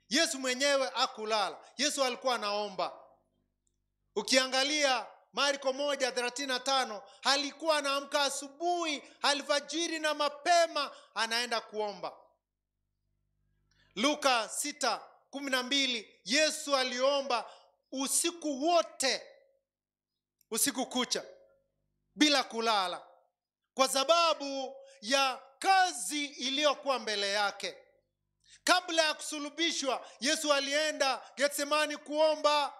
Speaker 1: Yesu mwenyewe hakulala. Yesu alikuwa anaomba. Ukiangalia Marko 1:35, alikuwa anaamka asubuhi, alfajiri na mapema, anaenda kuomba. Luka 6:12, Yesu aliomba usiku wote, usiku kucha, bila kulala, kwa sababu ya kazi iliyokuwa mbele yake. Kabla ya kusulubishwa, Yesu alienda Getsemani kuomba.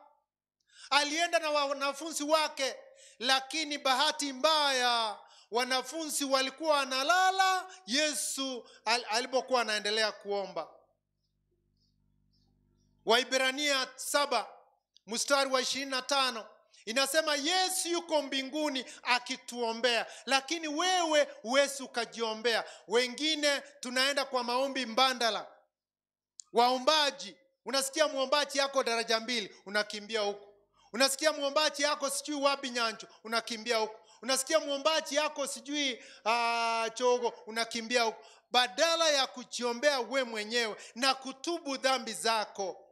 Speaker 1: Alienda na wanafunzi wake, lakini bahati mbaya wanafunzi walikuwa wanalala Yesu alipokuwa anaendelea kuomba. Waibrania 7:25 inasema Yesu yuko mbinguni akituombea, lakini wewe huwezi ukajiombea. Wengine tunaenda kwa maombi mbandala. Waombaji, unasikia muombaji yako daraja 2, unakimbia huko. Unasikia muombaji yako sijui wapi Nyanjo, unakimbia huko. Unasikia muombaji yako sijui Chogo, unakimbia huko. Badala ya kujiombea we mwenyewe na kutubu dhambi zako.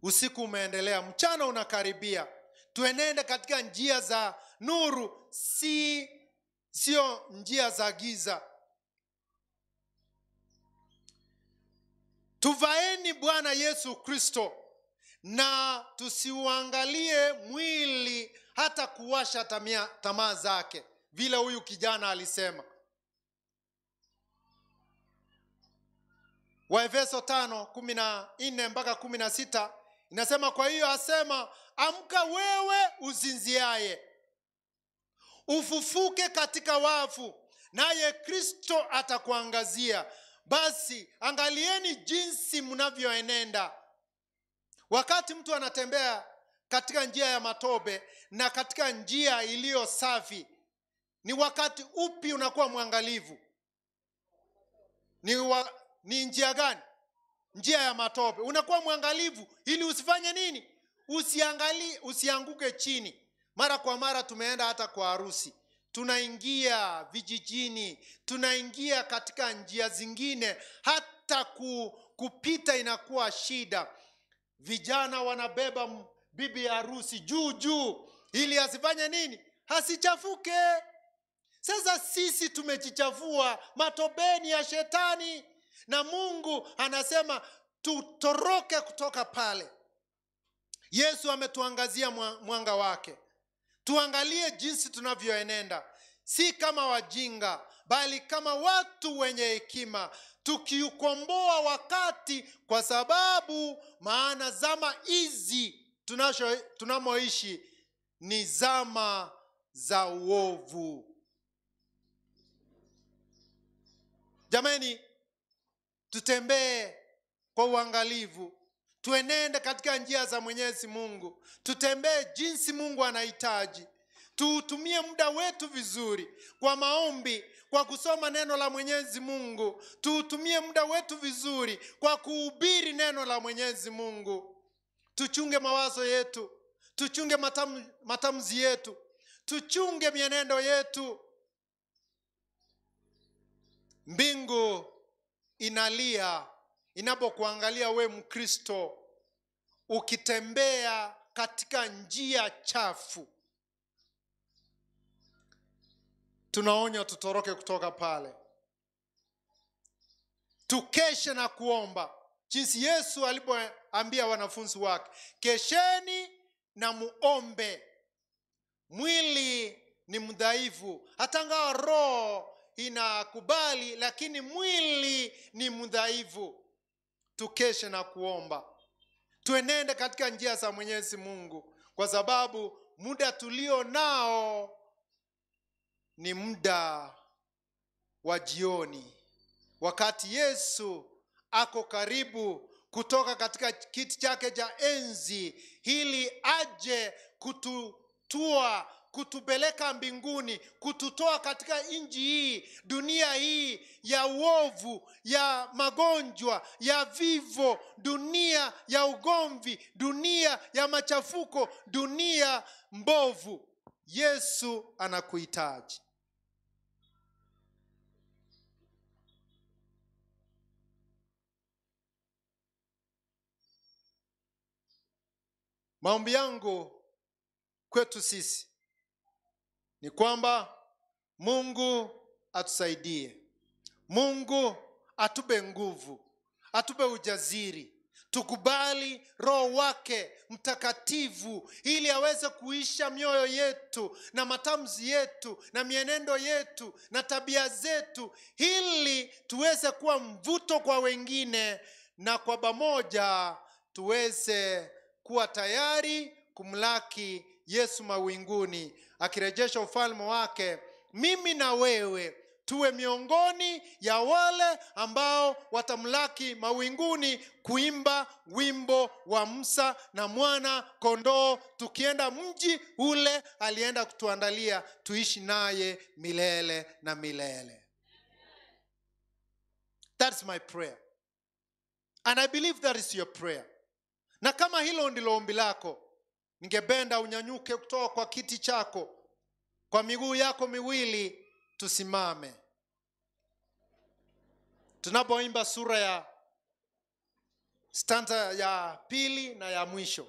Speaker 1: Usiku umeendelea, mchana unakaribia. Tuenende katika njia za nuru, sio njia za giza. Tuvaeni Bwana Yesu Kristo na tusiuangalie mwili hata kuwasha tamaa zake, vile huyu kijana alisema. Waefeso 5:14 mpaka 16 inasema, kwa hiyo asema, amka wewe uzinziaye, ufufuke katika wafu, naye Kristo atakuangazia. Basi angalieni jinsi mnavyoenenda. Wakati mtu anatembea katika njia ya matope na katika njia iliyo safi, ni wakati upi unakuwa mwangalivu? Ni njia gani? Njia ya matope. Unakuwa mwangalivu ili usifanye nini? Usianguke chini. Mara kwa mara tumeenda hata kwa harusi, tunaingia vijijini, tunaingia katika njia zingine, hata kupita inakuwa shida. Vijana wanabeba bibi ya harusi juu ili asifanye nini? Hasichafuke. Sasa sisi tumejichafua matopeni ya shetani, na Mungu anasema tutoroke kutoka pale. Yesu ametuangazia mwanga wake. Tuangalie jinsi tunavyoenenda, si kama wajinga, bali kama watu wenye hekima, tukiukomboa wakati, kwa sababu maana zama hizi tunamoishi ni zama za uovu. Jamani, tutembee kwa uangalivu. Tuenende katika njia za Mwenyezi Mungu. Tutembee jinsi Mungu anahitaji. Tuutumie muda wetu vizuri kwa maombi, kwa kusoma neno la Mwenyezi Mungu. Tuutumie muda wetu vizuri kwa kuhubiri neno la Mwenyezi Mungu. Tuchunge mawazo yetu, tuchunge matamshi yetu, tuchunge mienendo yetu. Mbingu inalia inapokuangalia we Mkristo ukitembea katika njia chafu. Tunaonya tutoroke kutoka pale. Tukeshe na kuomba jinsi Yesu alipoambia wanafunzi wake, kesheni na muombe. Mwili ni mdhaifu, hata ingawa roho inakubali, lakini mwili ni mdhaifu. Tukeshe na kuomba. Tuenende katika njia za Mwenyezi Mungu, kwa sababu muda tulio nao ni muda wa jioni, wakati Yesu ako karibu kutoka katika kiti chake cha enzi ili aje kutupeleka mbinguni, kututoa katika nchi hii, dunia hii ya uovu, ya magonjwa, ya vifo, dunia ya ugomvi, dunia ya machafuko, dunia mbovu. Yesu anakuhitaji. Maombi yangu kwetu sisi ni kwamba Mungu atusaidie. Mungu atupe nguvu, atupe ujasiri. Tukubali Roho wake Mtakatifu ili aweze kuisha mioyo yetu na matamshi yetu na mienendo yetu na tabia zetu, ili tuweze kuwa mvuto kwa wengine, na kwa pamoja tuweze kuwa tayari kumlaki Yesu mawinguni akirejesha ufalme wake. Mimi na wewe tuwe miongoni ya wale ambao watamlaki mawinguni, kuimba wimbo wa Musa na mwana kondoo, tukienda mji ule alienda kutuandalia, tuishi naye milele na milele. That's my prayer, and I believe that is your prayer. Na kama hilo ndilo ombi lako, ningependa unyanyuke kutoka kwa kiti chako, kwa miguu yako miwili. Tusimame tunapoimba sura ya stanza ya pili na ya mwisho.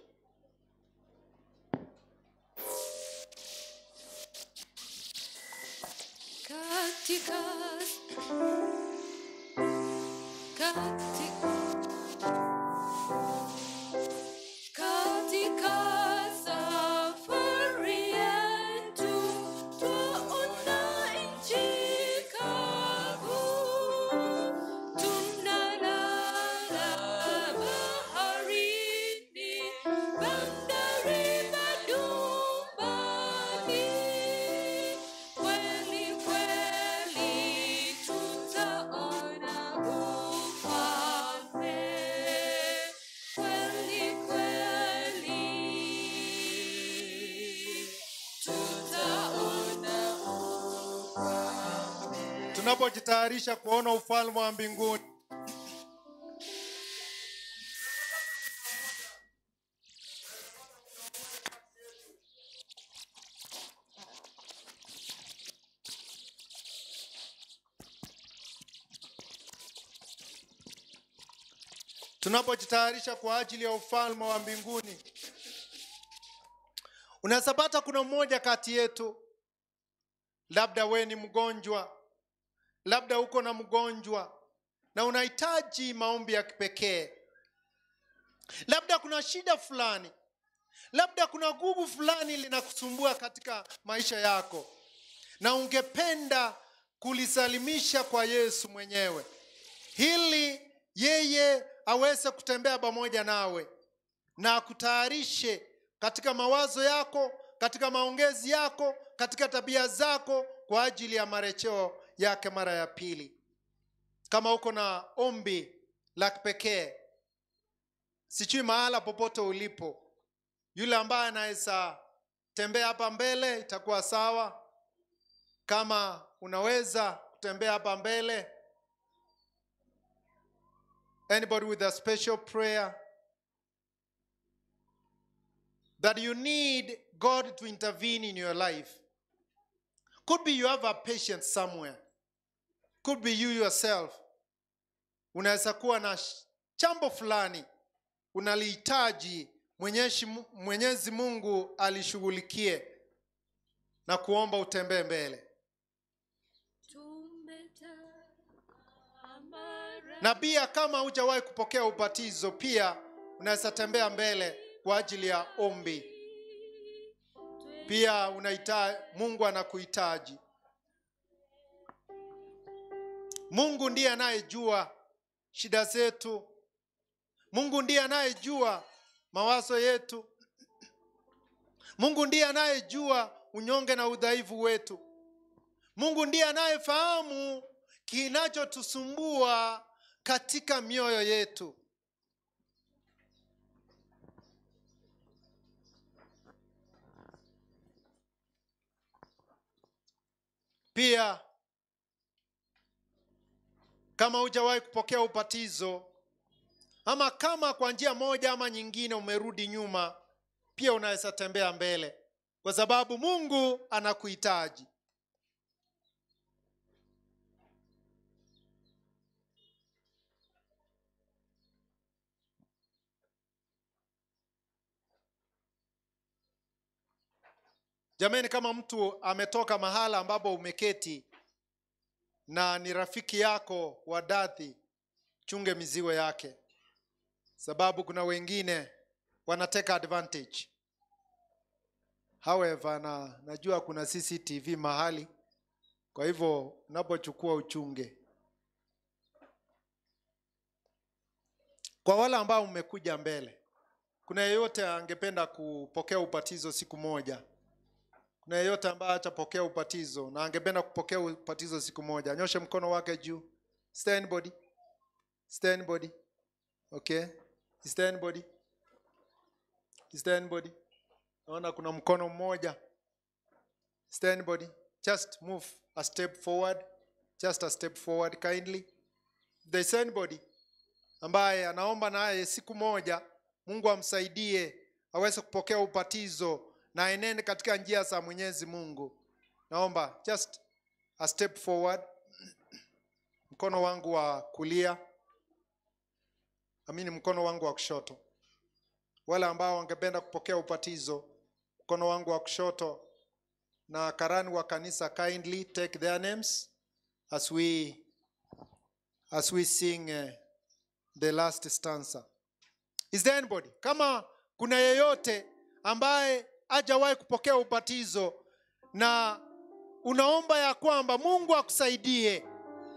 Speaker 2: Kweli
Speaker 1: tunapojitayarisha kuona ufalme wa mbinguni. Tunapojitayarisha kwa ajili ya ufalme wa mbinguni. Unasabata kuna mmoja kati yetu, labda we ni mgonjwa, labda uko na mgonjwa na unahitaji maombi ya kipekee. Labda kuna shida fulani, labda kuna gugu fulani linakusumbua katika maisha yako, na ungependa kulisalimisha kwa Yesu mwenyewe, ili yeye aweze kutembea pamoja nawe na akutayarishe katika mawazo yako, katika maongezi yako, katika tabia zako kwa ajili ya marejeo yake mara ya pili. Kama uko na ombi la kipekee, sijui mahala popote ulipo, yule ambaye anaweza tembea hapa mbele itakuwa sawa. Kama unaweza kutembea hapa mbele, anybody with a special prayer that you need God to intervene in your life. Could be you have a patient somewhere. Could be you yourself. Unaweza kuwa na jambo fulani unalihitaji Mwenyezi Mungu alishughulikie, na kuomba utembee mbele. Na pia kama hujawahi kupokea ubatizo, pia unaweza tembea mbele kwa ajili ya ombi. Pia unahitaji, Mungu anakuhitaji. Mungu ndiye anayejua shida zetu. Mungu ndiye anayejua mawazo yetu. Mungu ndiye anayejua unyonge na udhaifu wetu. Mungu ndiye anayefahamu kinachotusumbua katika mioyo yetu. Pia kama hujawahi kupokea ubatizo, ama kama kwa njia moja ama nyingine umerudi nyuma, pia unaweza tembea mbele, kwa sababu Mungu anakuhitaji. Jamani, kama mtu ametoka mahala ambapo umeketi na ni rafiki yako wa dhati, chunge mizigo yake, sababu kuna wengine wanateka advantage. However, najua kuna CCTV mahali, kwa hivyo unapochukua uchunge. Kwa wale ambao umekuja mbele, kuna yeyote angependa kupokea ubatizo siku moja? Kuna yeyote ambaye atapokea ubatizo na angependa kupokea ubatizo siku moja? Nyoshe mkono wake juu. Stand body. Stand body. Okay. Stand body. Stand body. Naona kuna mkono mmoja. Stand body. Just move a step forward. Just a step forward kindly. The stand body ambaye anaomba naye siku moja Mungu amsaidie aweze kupokea ubatizo na enende katika njia za Mwenyezi Mungu. Naomba just a step forward. Mkono wangu wa kulia, mkono wangu wa kushoto. Wale ambao wangependa kupokea ubatizo, mkono wangu wa kushoto. Na karani wa kanisa kindly take their names as we sing the last stanza. Is there anybody? Kama kuna yeyote ambaye hajawahi kupokea ubatizo na unaomba ya kwamba Mungu akusaidie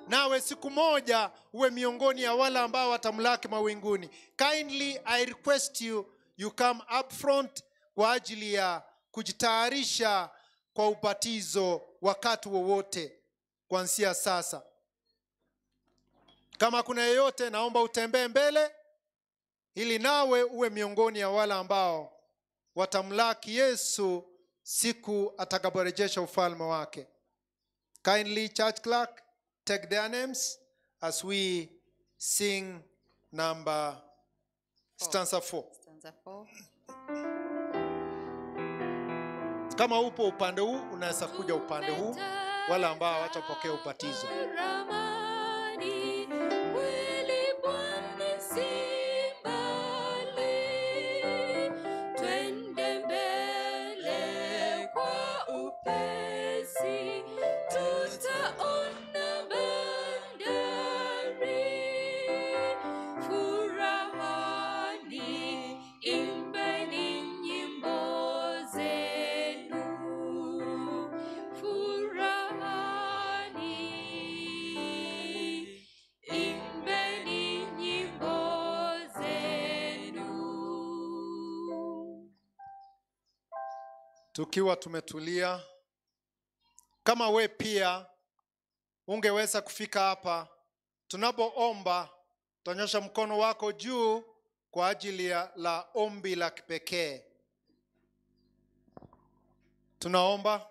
Speaker 1: nawe siku moja uwe miongoni ya wale ambao watamlaki mawinguni, kindly I request you come up front kwa ajili ya kujitayarisha kwa ubatizo wakati wowote kuanzia sasa. Kama kuna yeyote, naomba utembee mbele ili nawe uwe miongoni ya wale ambao watamlaki Yesu siku atakaporejesha ufalme wake. Kindly church clerk, take their names as we sing stanza 4.
Speaker 2: Stanza 4.
Speaker 1: Kama upo upande huu unaweza kuja upande huu, wala ambao hawatapokea ubatizo. Tukiwa tumetulia, kama we pia ungeweza kufika hapa, tunapoomba tonyosha mkono wako juu kwa ajili la ombi la kipekee. Tunaomba.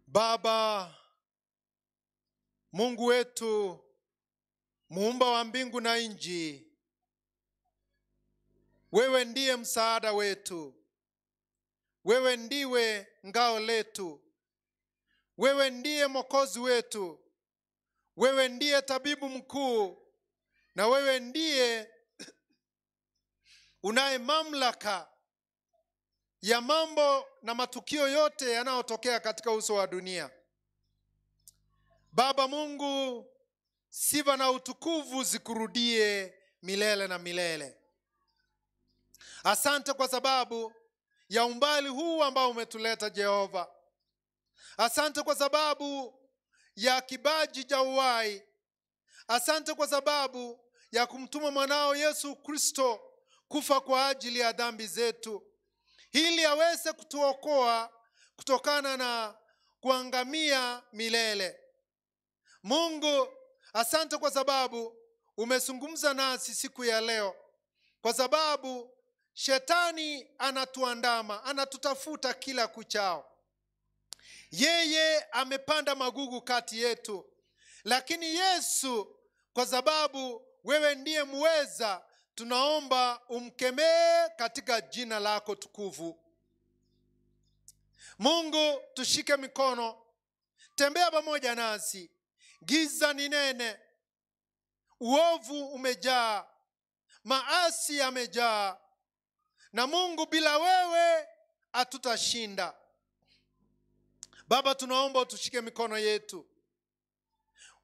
Speaker 1: Baba Mungu wetu, muumba wa mbingu na nchi, wewe ndiye msaada wetu. Wewe ndiwe ngao letu. Wewe ndiye mwokozi wetu. Wewe ndiye tabibu mkuu. Na wewe ndiye unaye mamlaka ya mambo na matukio yote yanayotokea katika uso wa dunia. Baba Mungu, sifa na utukufu zikurudie milele na milele. Asante kwa sababu ya umbali huu ambao umetuleta Jehova. Asante kwa sababu ya kibaji cha uhai. Asante kwa sababu ya kumtuma mwanao Yesu Kristo kufa kwa ajili ya dhambi zetu, ili aweze kutuokoa kutokana na kuangamia milele. Mungu, asante kwa sababu umezungumza nasi siku ya leo, kwa sababu shetani anatuandama, anatutafuta kila kuchao. Yeye amepanda magugu kati yetu, lakini Yesu, kwa sababu wewe ndiye muweza, tunaomba umkemee katika jina lako tukufu. Mungu, tushike mikono, tembea pamoja nasi. Giza ni nene, uovu umejaa, maasi yamejaa, na Mungu, bila wewe hatutashinda. Baba, tunaomba utushike mikono yetu.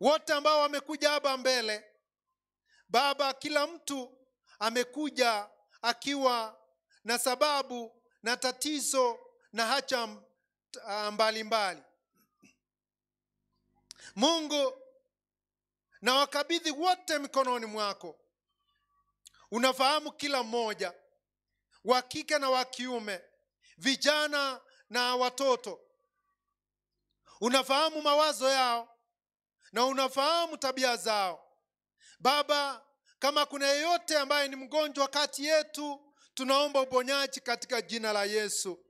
Speaker 1: Wote ambao wamekuja hapa mbele, Baba, kila mtu amekuja akiwa na sababu na tatizo na haja mbalimbali. Mungu, na wakabidhi wote mikononi mwako. Unafahamu kila mmoja, wa kike na wa kiume, vijana na watoto. Unafahamu mawazo yao na unafahamu tabia zao. Baba, kama kuna yeyote ambaye ni mgonjwa kati yetu, tunaomba uponyaji katika jina la Yesu.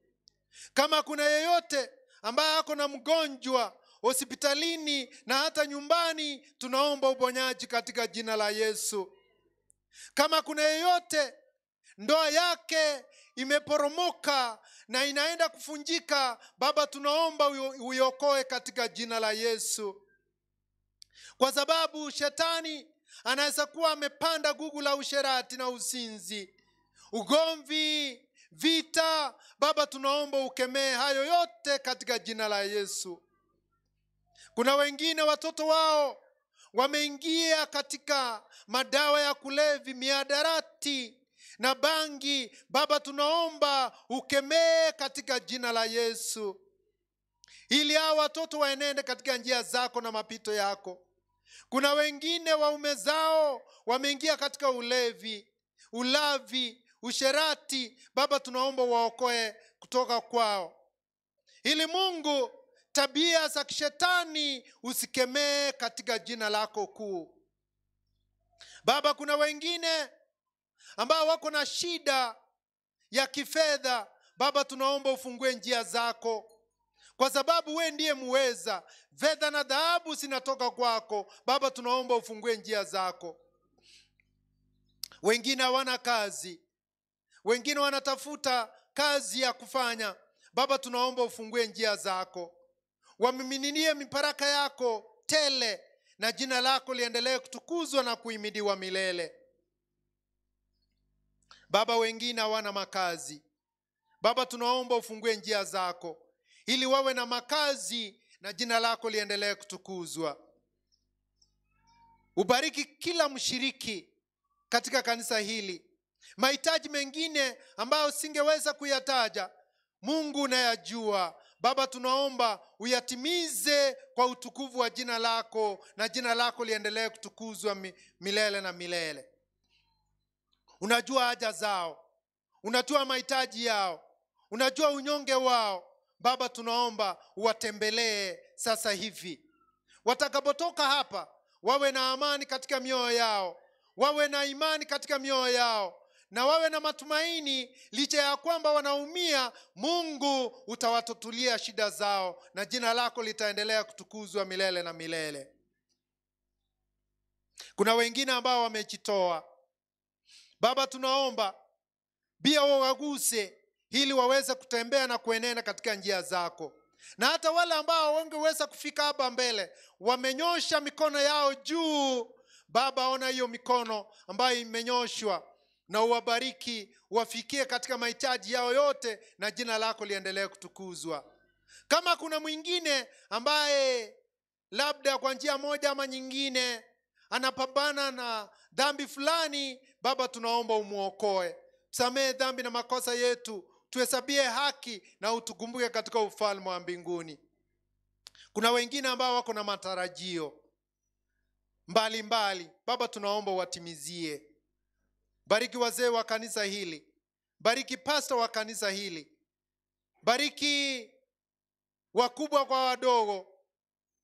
Speaker 1: Kama kuna yeyote ambaye ako na mgonjwa hospitalini na hata nyumbani, tunaomba uponyaji katika jina la Yesu. Kama kuna yeyote ndoa yake imeporomoka na inaenda kufunjika, Baba, tunaomba uiokoe katika jina la Yesu. Kwa sababu shetani anaweza kuwa amepanda gugu la usherati na uzinzi, ugomvi, vita. Baba, tunaomba ukemee hayo yote katika jina la Yesu. Kuna wengine watoto wao wameingia katika madawa ya kulevi, miadarati na bangi. Baba, tunaomba ukemee katika jina la Yesu, ili hao watoto waenende katika njia zako na mapito yako. Kuna wengine waume zao wameingia katika ulevi, ulavi, usherati. Baba, tunaomba waokoe kutoka kwao, ili Mungu, tabia za kishetani usikemee katika jina lako kuu. Baba, kuna wengine ambao wako na shida ya kifedha. Baba tunaomba ufungue njia zako, kwa sababu we ndiye muweza. Fedha na dhahabu zinatoka kwako. Baba tunaomba ufungue njia zako. Wengine hawana kazi, wengine wanatafuta kazi ya kufanya. Baba tunaomba ufungue njia zako, wamimininie mibaraka yako tele, na jina lako liendelee kutukuzwa na kuhimidiwa milele. Baba, wengine hawana makazi. Baba tunaomba ufungue njia zako ili wawe na makazi na jina lako liendelee kutukuzwa. Ubariki kila mshiriki katika kanisa hili. Mahitaji mengine ambayo singeweza kuyataja, Mungu unayajua. Baba tunaomba uyatimize kwa utukufu wa jina lako, na jina lako liendelee kutukuzwa milele na milele. Unajua haja zao, unajua mahitaji yao, unajua unyonge wao. Baba tunaomba uwatembelee sasa hivi. Watakapotoka hapa, wawe na amani katika mioyo yao, wawe na imani katika mioyo yao, na wawe na matumaini licha ya kwamba wanaumia. Mungu utawatatulia shida zao, na jina lako litaendelea kutukuzwa milele na milele. Kuna wengine ambao wamejitoa. Baba tunaomba pia wawaguse ili waweze kutembea na kuenenda katika njia zako. Na hata wale ambao wangeweza kufika hapa mbele, wamenyosha mikono yao juu. Baba, ona hiyo mikono ambayo imenyoshwa, na uwabariki, wafikie katika mahitaji yao yote, na jina lako liendelee kutukuzwa. Kama kuna mwingine ambaye labda kwa njia moja ama nyingine anapambana na dhambi fulani, Baba tunaomba umuokoe. Samehe dhambi na makosa yetu, tuhesabie haki, na utukumbuke katika ufalme wa mbinguni. Kuna wengine ambao wako na matarajio mbalimbali. Baba tunaomba watimizie. Bariki wazee wa kanisa hili, bariki pastor wa kanisa hili, bariki wakubwa kwa wadogo,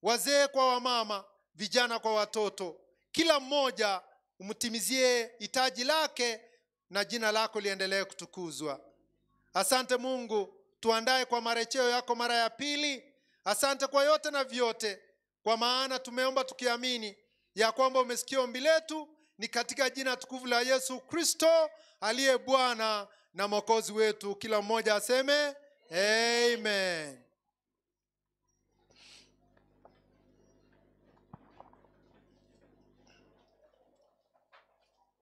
Speaker 1: wazee kwa wamama, vijana kwa watoto. Kila mmoja umtimizie hitaji lake, na jina lako liendelee kutukuzwa. Asante Mungu, tuandae kwa marejeo yako mara ya pili. Asante kwa yote na vyote, kwa maana tumeomba tukiamini ya kwamba umesikia ombi letu. Ni katika jina tukufu la Yesu Kristo aliye Bwana na Mwokozi wetu. Kila mmoja aseme amen.